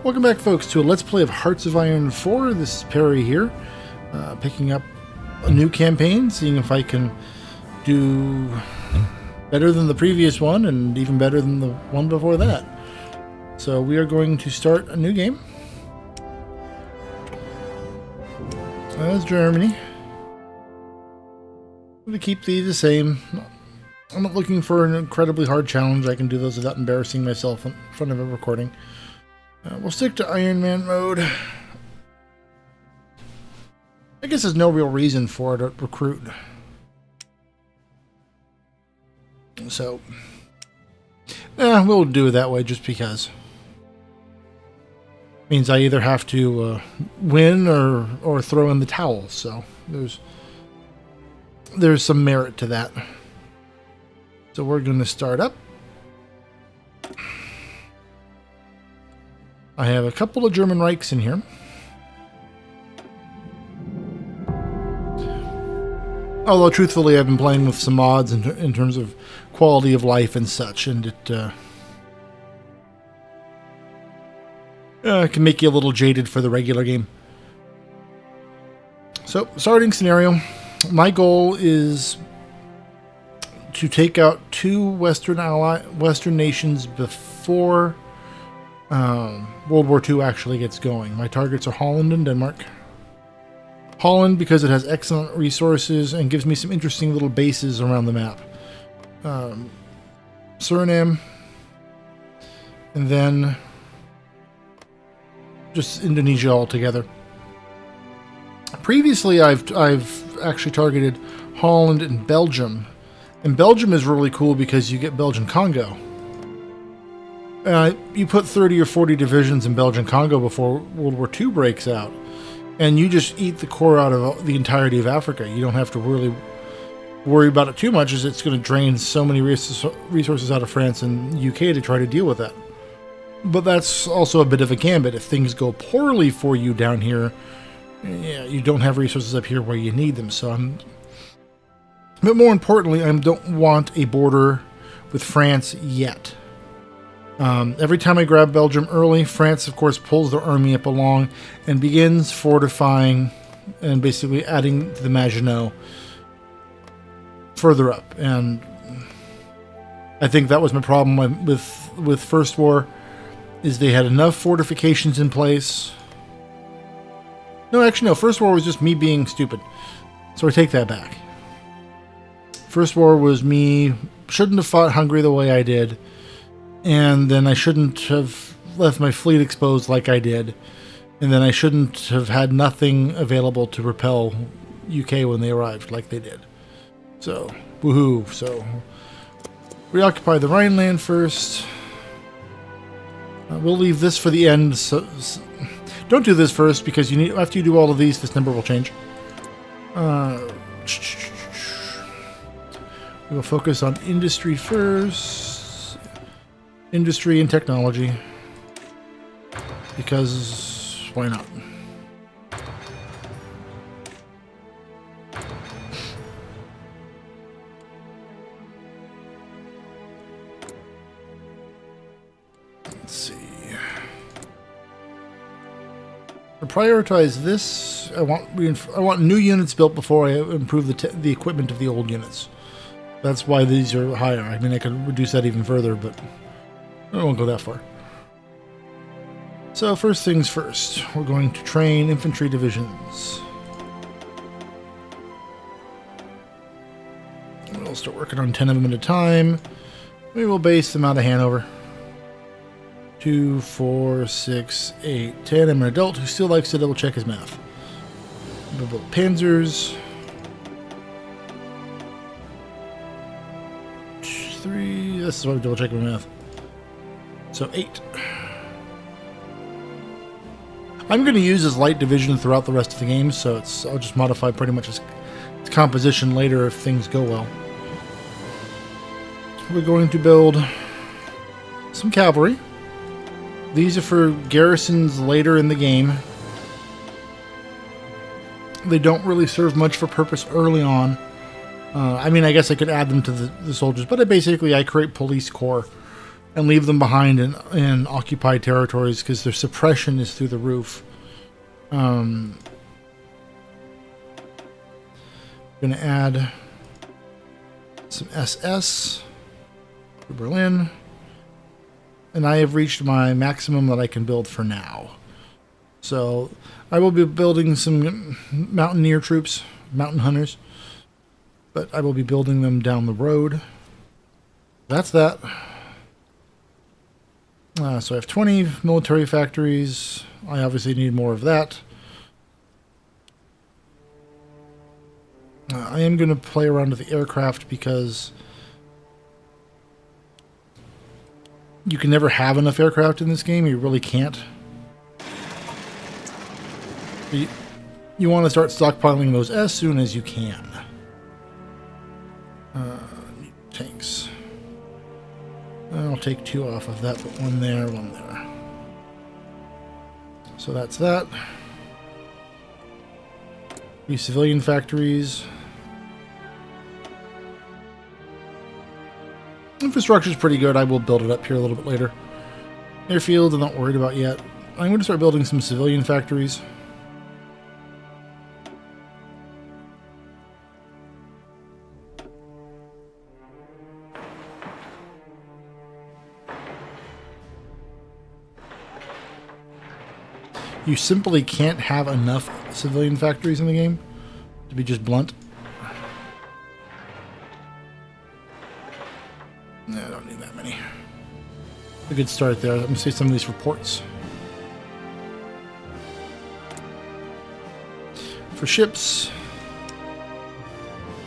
Welcome back, folks, to a Let's Play of Hearts of Iron IV. This is Peri here, picking up a new campaign, seeing if I can do better than the previous one, and even better than the one before that. So we are going to start a new game. That's Germany. I'm going to keep these the same. I'm not looking for an incredibly hard challenge. I can do those without embarrassing myself in front of a recording. We'll stick to Iron Man mode. I guess there's no real reason for it to recruit. So, we'll do it that way just because. Means I either have to win or throw in the towel. So there's some merit to that. So we're going to start up. I have a couple of German Reichs in here. Although, truthfully, I've been playing with some mods in terms of quality of life and such, and it can make you a little jaded for the regular game. So, starting scenario. My goal is to take out two Western nations before World War II actually gets going. My targets are Holland and Denmark. Holland because it has excellent resources and gives me some interesting little bases around the map. Suriname, and then just Indonesia altogether. Previously, I've actually targeted Holland and Belgium, and Belgium is really cool because you get Belgian Congo. You put 30 or 40 divisions in Belgian Congo before World War II breaks out, and you just eat the core out of the entirety of Africa. You don't have to really worry about it too much, as it's going to drain so many resources out of France and UK to try to deal with that. But that's also a bit of a gambit. If things go poorly for you down here, you don't have resources up here where you need them. But more importantly, I don't want a border with France yet. Every time I grab Belgium early, France, of course, pulls their army up along and begins fortifying and basically adding to the Maginot further up. And I think that was my problem with First War, is they had enough fortifications in place. No, actually, no. First War was just me being stupid. So I take that back. First War was me shouldn't have fought Hungary the way I did. And then I shouldn't have left my fleet exposed like I did. And then I shouldn't have had nothing available to repel UK when they arrived like they did. So, woohoo. So, reoccupy the Rhineland first. We'll leave this for the end. So, don't do this first, because after you do all of these, this number will change. We will focus on industry first. Industry and technology, because why not? Let's see. To prioritize this, I want new units built before I improve the equipment of the old units. That's why these are higher. I mean, I could reduce that even further, but I won't go that far. So first things first, we're going to train infantry divisions. We'll start working on 10 of them at a time. We will base them out of Hanover. 2, 4, 6, 8, 10. I'm an adult who still likes to double check his math. We'll build panzers. 3. This is why I double check my math. So 8. I'm going to use his light division throughout the rest of the game, so I'll just modify pretty much its composition later if things go well. We're going to build some cavalry. These are for garrisons later in the game. They don't really serve much for purpose early on. I mean, I guess I could add them to the soldiers, but I create police corps and leave them behind in occupied territories because their suppression is through the roof. I'm going to add some SS to Berlin, and I have reached my maximum that I can build for now. So I will be building some mountaineer troops, mountain hunters, but I will be building them down the road. That's that. So I have 20 military factories. I obviously need more of that. I am going to play around with the aircraft because you can never have enough aircraft in this game. You really can't. You want to start stockpiling those as soon as you can. Tanks. I'll take 2 off of that, but 1 there, 1 there. So that's that. These civilian factories. Infrastructure's pretty good. I will build it up here a little bit later. Airfields I'm not worried about yet. I'm going to start building some civilian factories. You simply can't have enough civilian factories in the game, to be just blunt. No, I don't need that many. A good start there. Let me see some of these reports. For ships,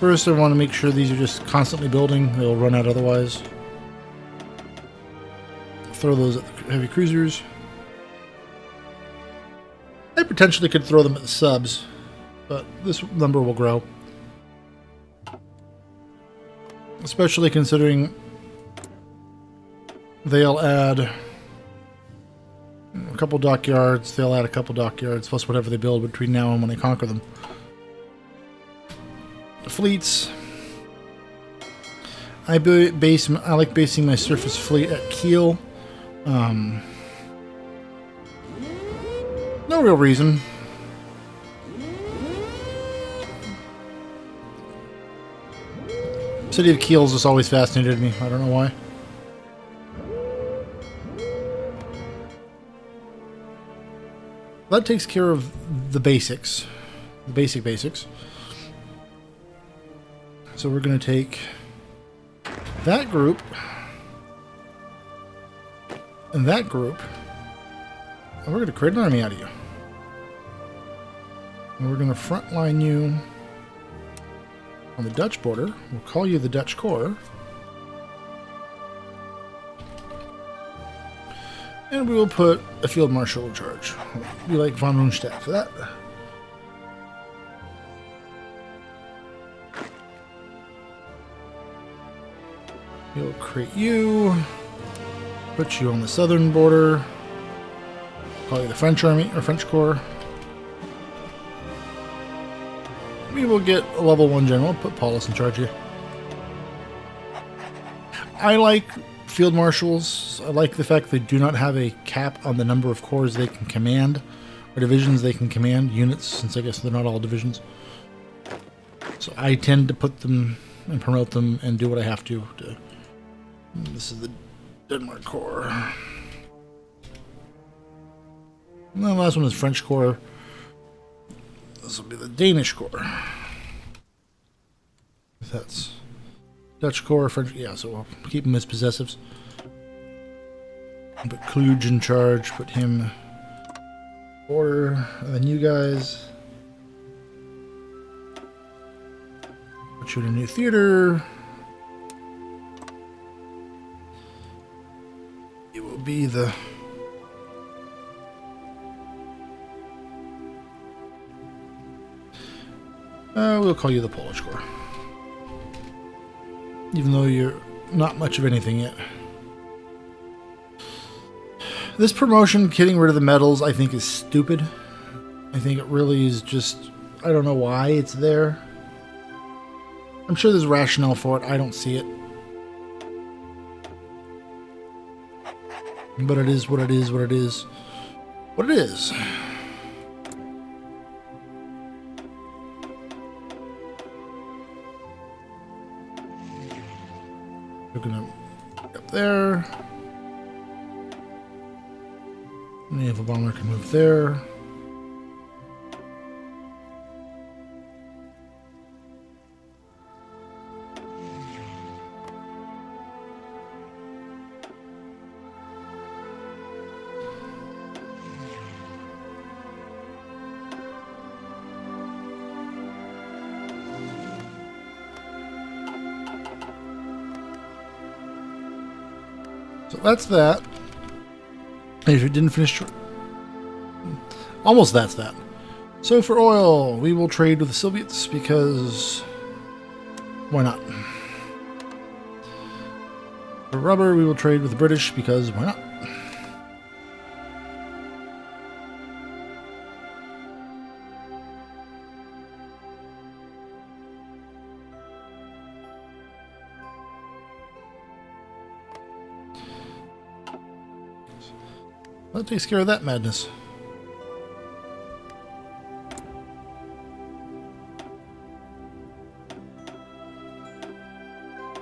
first I want to make sure these are just constantly building. They'll run out otherwise. Throw those at the heavy cruisers. I potentially could throw them at the subs, but this number will grow. Especially considering they'll add a couple dockyards, they'll add a couple dockyards, plus whatever they build between now and when they conquer them. The fleets. I like basing my surface fleet at Kiel. No real reason. City of Kiel's just always fascinated me. I don't know why. That takes care of the basics. The basics. So we're going to take that group and that group, and we're going to create an army out of you. And we're going to frontline you on the Dutch border. We'll call you the Dutch Corps. And we will put a field marshal in charge. We like von Rundstedt for that. We'll create you. Put you on the southern border. Call you the French Army or French Corps. We will get a level 1 general. Put Paulus in charge here. I like field marshals. I like the fact they do not have a cap on the number of corps they can command, or divisions they can command, units, since I guess they're not all divisions. So I tend to put them and promote them and do what I have to. This is the Denmark Corps. And the last one is French Corps. This will be the Danish Corps. That's Dutch Corps, French. Yeah, so we'll keep them as possessives. Put Kluge in charge. Put him border. And then you guys. Put you in a new theater. It will be the. We'll call you the Polish Corps. Even though you're not much of anything yet. This promotion, getting rid of the medals, I think is stupid. I think it really is just... I don't know why it's there. I'm sure there's rationale for it. I don't see it. But it is what it is, what it is, what it is. We're gonna up there. Naval bomber can move there. So that's that. If it didn't finish, almost that's that. So for oil, we will trade with the Soviets because why not? For rubber, we will trade with the British because why not? That takes care of that madness.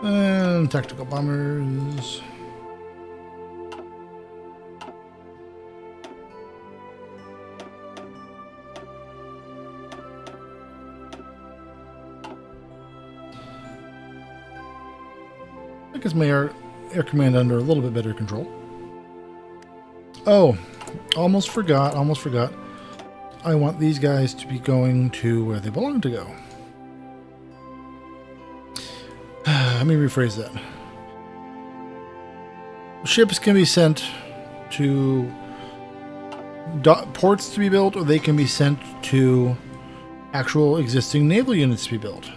And tactical bombers. That gets my air command under a little bit better control. Oh, almost forgot. I want these guys to be going to where they belong to go. Let me rephrase that. Ships can be sent to ports to be built, or they can be sent to actual existing naval units to be built.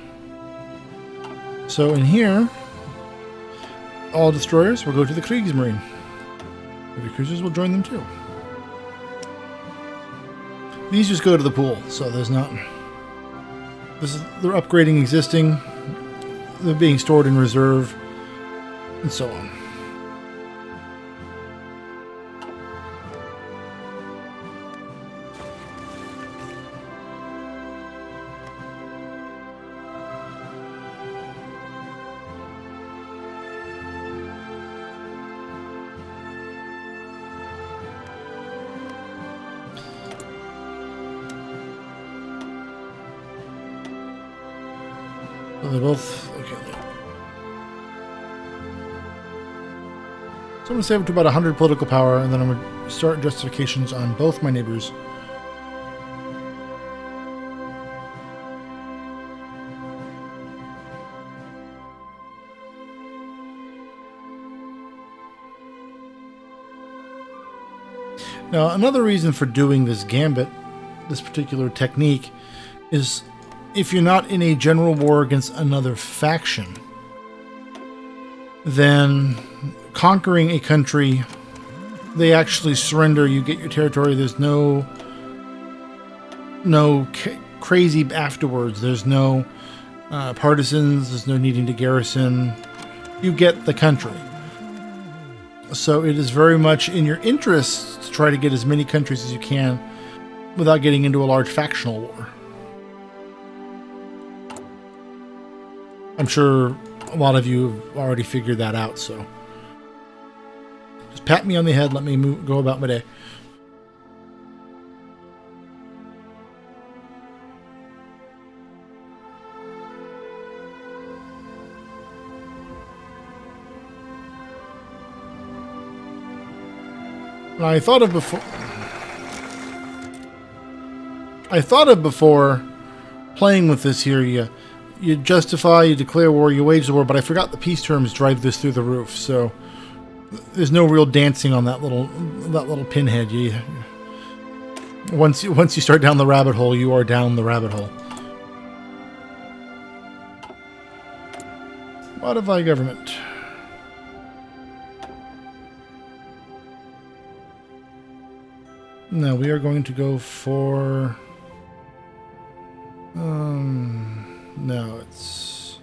So in here, all destroyers will go to the Kriegsmarine. Heavy cruisers will join them too. These just go to the pool, so there's not. They're upgrading existing. They're being stored in reserve, and so on. So they're both okay. So I'm going to save up to about 100 political power, and then I'm going to start justifications on both my neighbors. Now, another reason for doing this gambit, this particular technique, is if you're not in a general war against another faction, then conquering a country, they actually surrender, you get your territory, there's no crazy afterwards, there's no partisans, there's no needing to garrison, you get the country. So it is very much in your interest to try to get as many countries as you can without getting into a large factional war. I'm sure a lot of you have already figured that out, so just pat me on the head, let me go about my day. Now, I thought of before playing with this here, you justify, you declare war, you wage the war, but I forgot the peace terms drive this through the roof, so there's no real dancing on that little pinhead. Once you start down the rabbit hole, you are down the rabbit hole. Modify government. No, we are going to go for no, it's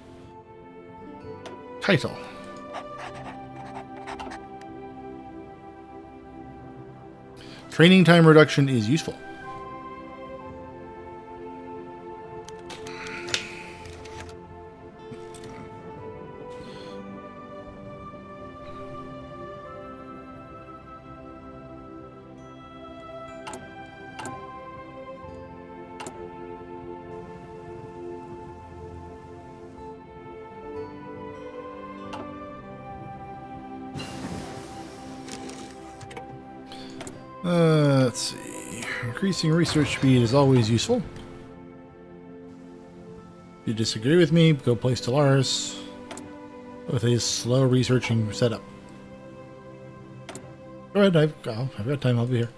title. Training time reduction is useful. Let's see. Increasing research speed is always useful. If you disagree with me, go play Stellaris with a slow researching setup. Go ahead, I've got time, I'll be here.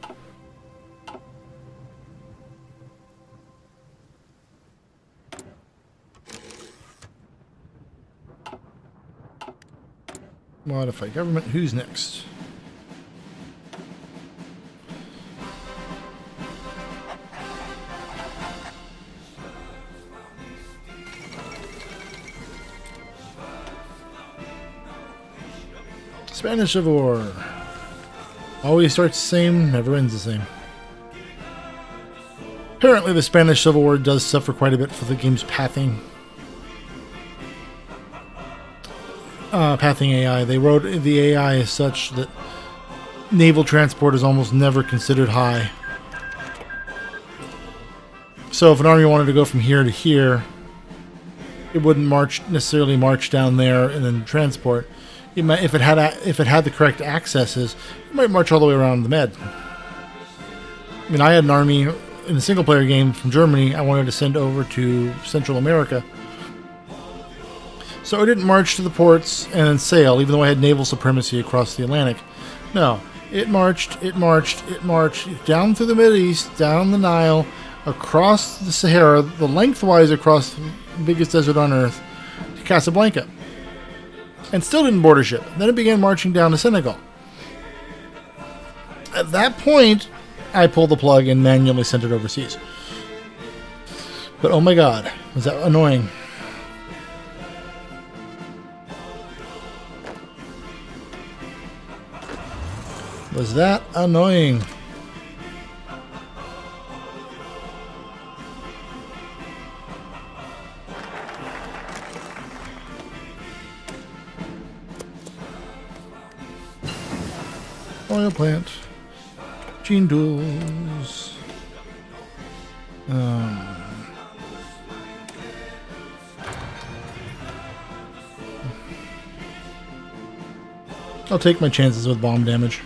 Modify government, who's next? Spanish Civil War. Always starts the same, never ends the same. Apparently the Spanish Civil War does suffer quite a bit for the game's pathing. Pathing AI. They wrote the AI as such that naval transport is almost never considered high. So if an army wanted to go from here to here, it wouldn't necessarily march down there and then transport. It might, if it had the correct accesses, it might march all the way around the Med. I mean, I had an army in a single-player game from Germany I wanted to send over to Central America. So I didn't march to the ports and then sail, even though I had naval supremacy across the Atlantic. No, it marched down through the Mideast, down the Nile, across the Sahara, the lengthwise across the biggest desert on Earth, to Casablanca. And still didn't board a ship. Then it began marching down to Senegal. At that point, I pulled the plug and manually sent it overseas. But oh my god, was that annoying. Was that annoying. Oil plant. Gene duels. I'll take my chances with bomb damage.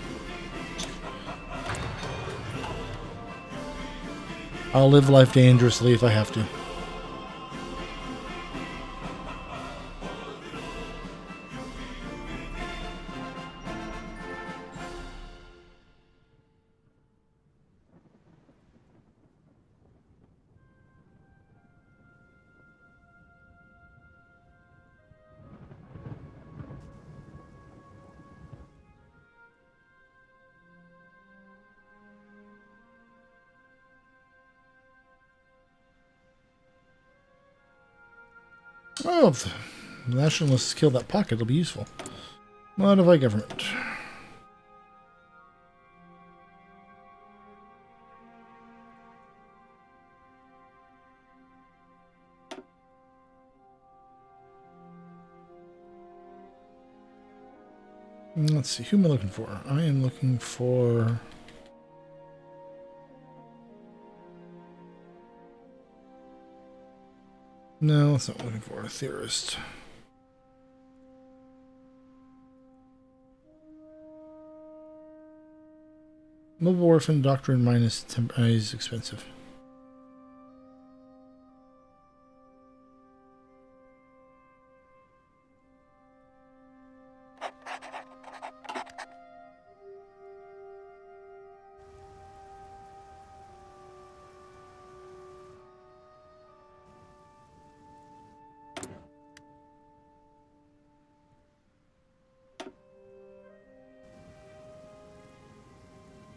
I'll live life dangerously if I have to. Oh, if the nationalists kill that pocket, it'll be useful. Modify government. Let's see, who am I looking for? I am looking for... No, that's not what I'm looking for. A theorist. Mobile Orphan Doctrine minus is expensive.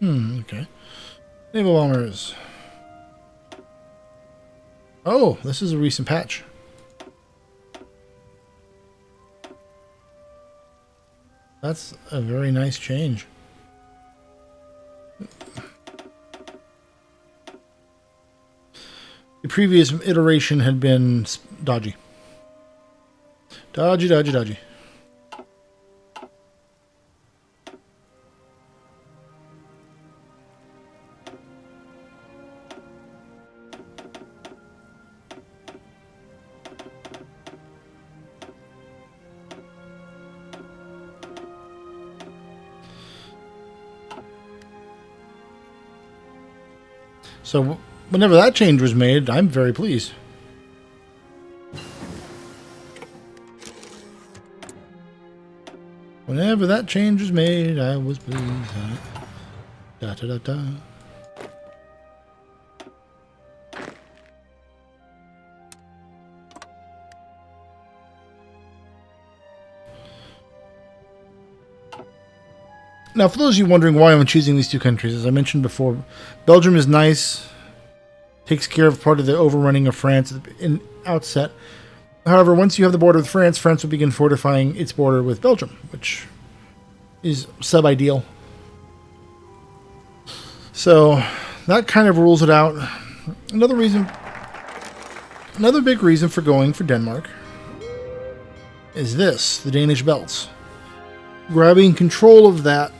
Okay. Naval bombers. Oh, this is a recent patch. That's a very nice change. The previous iteration had been dodgy. Dodgy, dodgy, dodgy. So whenever that change was made, I'm very pleased. Whenever that change was made, I was pleased. Da da da da. Now, for those of you wondering why I'm choosing these two countries, as I mentioned before, Belgium is nice, takes care of part of the overrunning of France in outset. However, once you have the border with France, France will begin fortifying its border with Belgium, which is sub-ideal. So that kind of rules it out. Another big reason for going for Denmark is this, the Danish belts. Grabbing control of that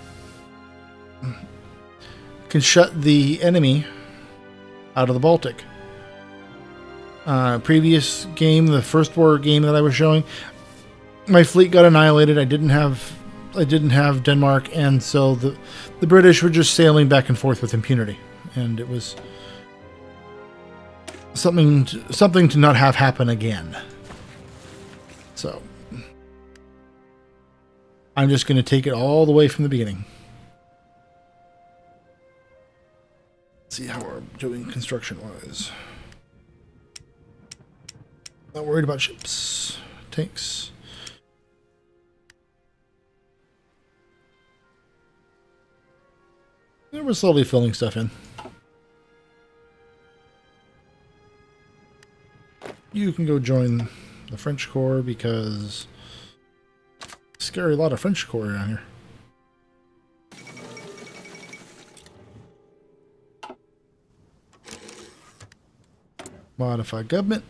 can shut the enemy out of the Baltic. Previous game, the first war game that I was showing, my fleet got annihilated. I didn't have Denmark, and so the British were just sailing back and forth with impunity, and it was something to not have happen again. So I'm just going to take it all the way from the beginning. Let's see how we're doing construction-wise. Not worried about ships, tanks. And we're slowly filling stuff in. You can go join the French Corps because scary lot of French Corps around here. Modify government.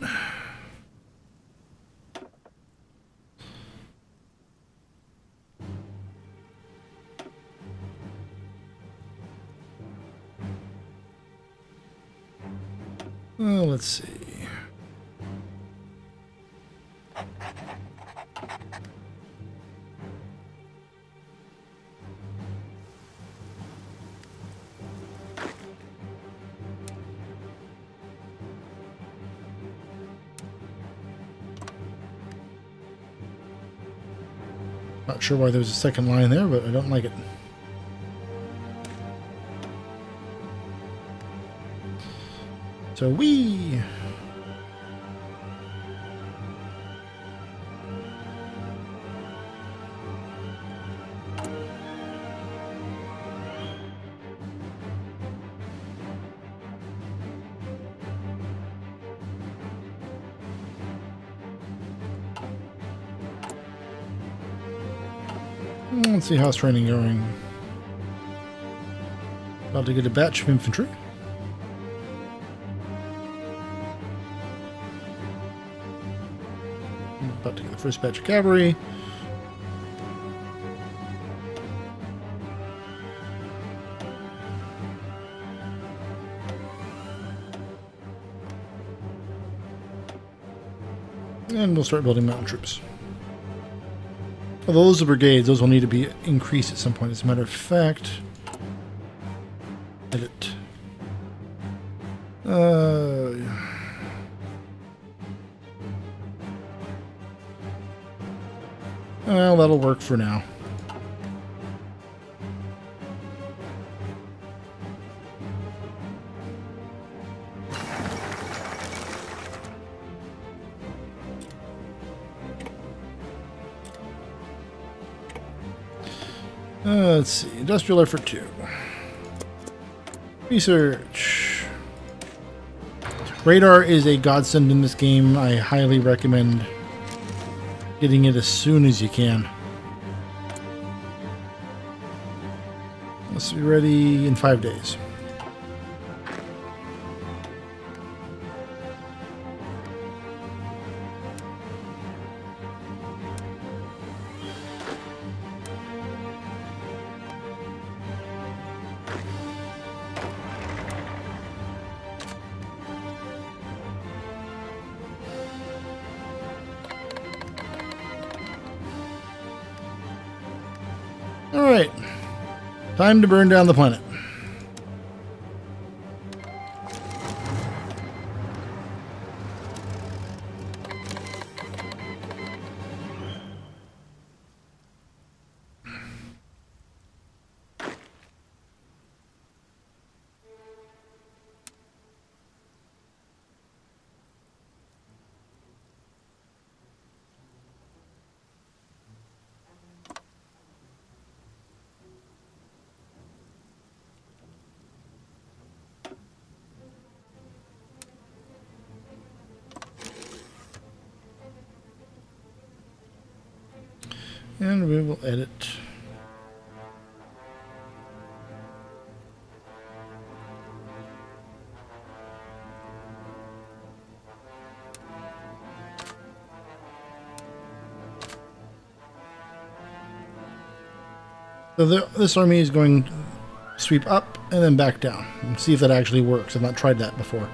Well, let's see. Not sure why there's a second line there, but I don't like it. So let's see how's training going. About to get a batch of infantry. About to get the first batch of cavalry. And we'll start building mountain troops. Although those are brigades, those will need to be increased at some point. As a matter of fact, edit. Well, that'll work for now. Let's see. Industrial effort 2. Research. Radar is a godsend in this game. I highly recommend getting it as soon as you can. Let's be ready in 5 days. Alright. Time to burn down the planet. And we will edit. So this army is going to sweep up and then back down. And see if that actually works. I've not tried that before.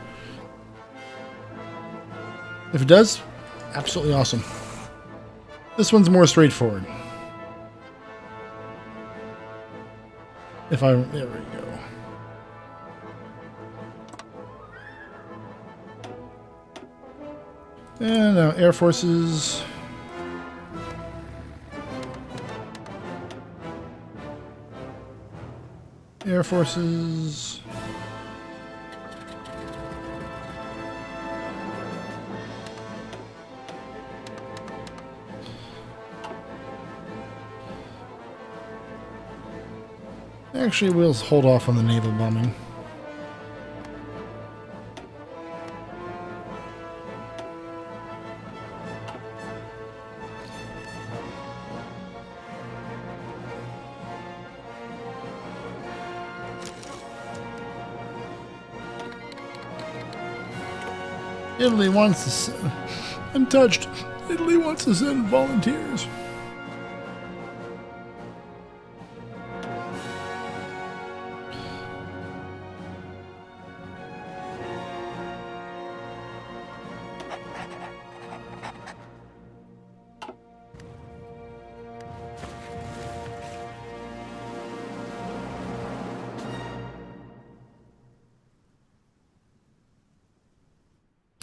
If it does, absolutely awesome. This one's more straightforward. There we go. And now Air Forces. Air Forces. Actually, we'll hold off on the naval bombing. Italy wants to send... I'm touched. Italy wants to send volunteers.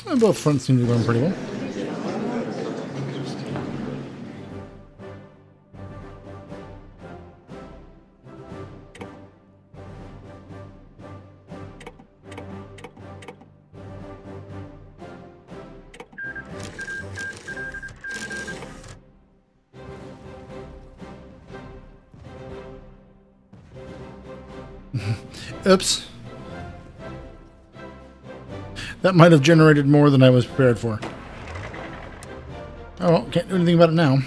And both fronts seem to be going pretty well. Oops. That might have generated more than I was prepared for. Oh, well, can't do anything about it now.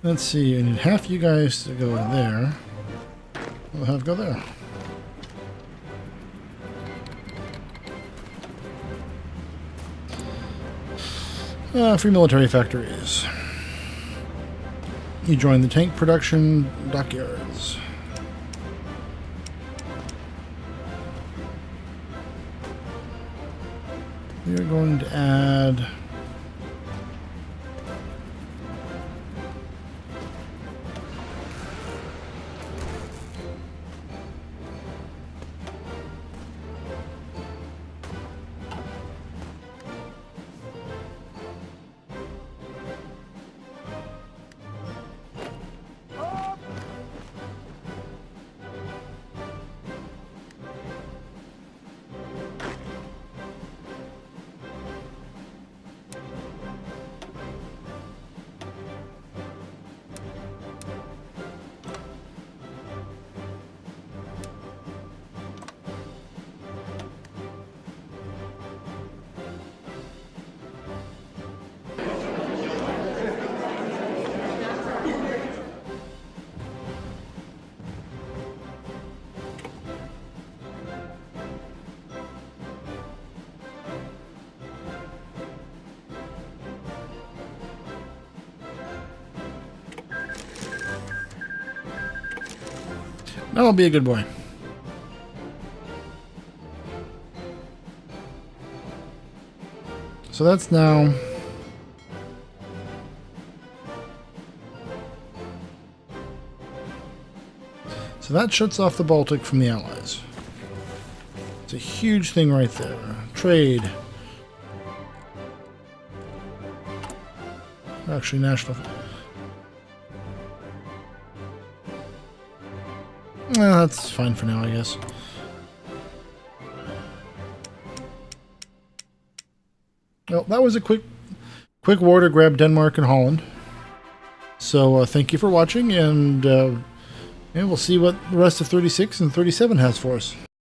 Let's see, I need half you guys to go there. We'll have go there. Free military factories. You join the tank production dockyards. We are going to add... That'll be a good boy. So that's now... So that shuts off the Baltic from the Allies. It's a huge thing right there. Trade. Actually, national... that's fine for now, I guess. Well, that was a quick war to grab Denmark and Holland. So thank you for watching, and we'll see what the rest of 36 and 37 has for us.